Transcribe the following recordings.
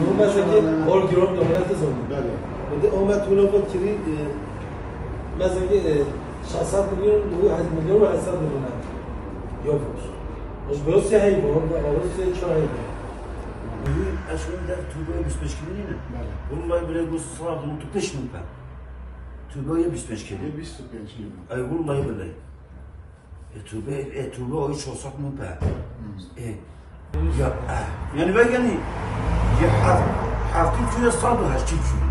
Bu mesela or giron devlet zaman. Ve o metnulofun kiri mesela şahsat milyon, bu 1 milyon ve 100 milyon. Yok. Os böyle şey bu, orası şey çay. Aşkım der tübe 25 kilo ne? Vallahi bile bu saat bunu tutmuş mu ben? Tübe 25 kilo. 25 kilo. Ay vallahi bile. Tübe o hiç olsak mı ben? Ya yani ben yani ya hafif tübe saat her şey tübe.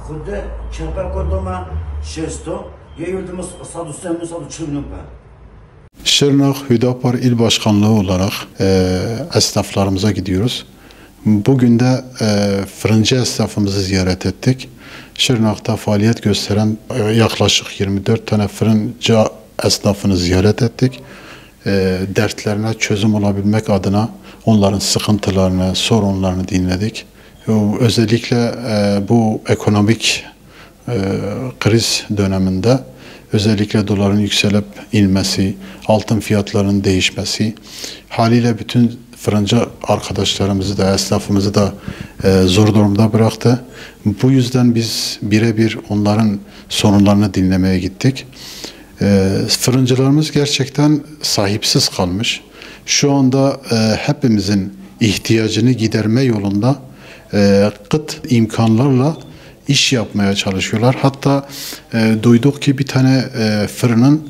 Kuda çapa koduma şesto ya yurdumuz saat üstümüz saat çılgın ben. Şırnak Hüdapar İl Başkanlığı olarak esnaflarımıza gidiyoruz. Bugün de fırıncı esnafımızı ziyaret ettik. Şırnak'ta faaliyet gösteren yaklaşık 24 tane fırıncı esnafını ziyaret ettik. Dertlerine çözüm olabilmek adına onların sıkıntılarını, sorunlarını dinledik. Özellikle bu ekonomik kriz döneminde özellikle doların yükselip inmesi, altın fiyatlarının değişmesi haliyle bütün fırıncı arkadaşlarımızı da esnafımızı da zor durumda bıraktı. Bu yüzden biz birebir onların sorunlarını dinlemeye gittik. Fırıncılarımız gerçekten sahipsiz kalmış. Şu anda hepimizin ihtiyacını giderme yolunda kıt imkanlarla iş yapmaya çalışıyorlar. Hatta duyduk ki bir tane fırının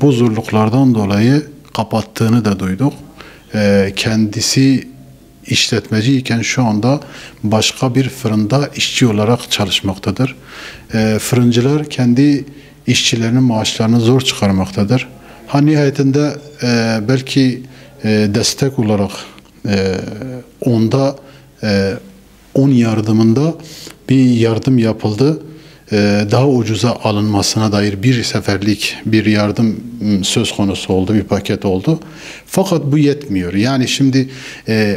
bu zorluklardan dolayı kapattığını da duyduk. Kendisi işletmeciyken şu anda başka bir fırında işçi olarak çalışmaktadır. Fırıncılar kendi işçilerinin maaşlarını zor çıkarmaktadır. Nihayetinde belki destek olarak on yardımında bir yardım yapıldı. Daha ucuza alınmasına dair bir seferlik bir yardım söz konusu oldu, bir paket oldu. Fakat bu yetmiyor. Yani şimdi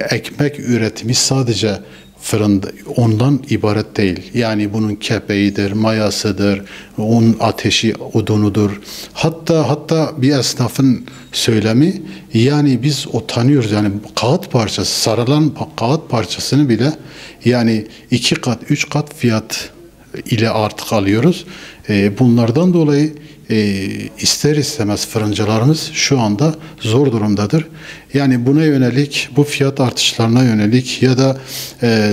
ekmek üretimi sadece fırında ondan ibaret değil. Yani bunun kepeğidir, mayasıdır, un ateşi, odunudur. Hatta bir esnafın söylemi, yani biz utanıyoruz. Yani kağıt parçası, sarılan kağıt parçasını bile yani 2 kat, 3 kat fiyat ile artık alıyoruz. Bunlardan dolayı ister istemez fırıncılarımız şu anda zor durumdadır. Yani buna yönelik, bu fiyat artışlarına yönelik ya da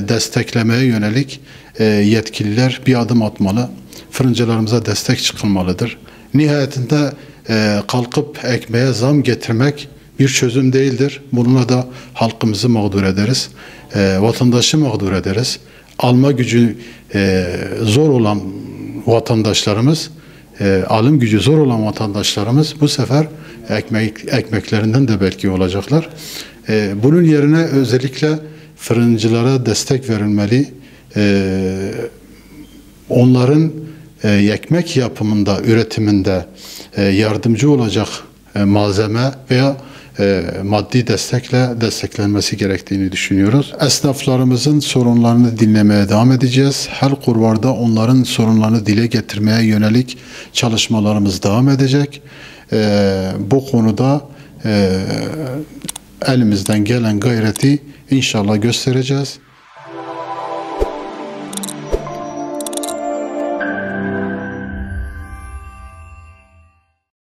desteklemeye yönelik yetkililer bir adım atmalı. Fırıncılarımıza destek çıkılmalıdır. Nihayetinde kalkıp ekmeğe zam getirmek bir çözüm değildir. Bununla da halkımızı mağdur ederiz. Vatandaşı mağdur ederiz. Alma gücü zor olan vatandaşlarımız, alım gücü zor olan vatandaşlarımız bu sefer ekmeklerinden de belki olacaklar. Bunun yerine özellikle fırıncılara destek verilmeli. Onların ekmek yapımında, üretiminde yardımcı olacak malzeme veya maddi destekle desteklenmesi gerektiğini düşünüyoruz. Esnaflarımızın sorunlarını dinlemeye devam edeceğiz. Her kulvarda onların sorunlarını dile getirmeye yönelik çalışmalarımız devam edecek. Bu konuda elimizden gelen gayreti inşallah göstereceğiz.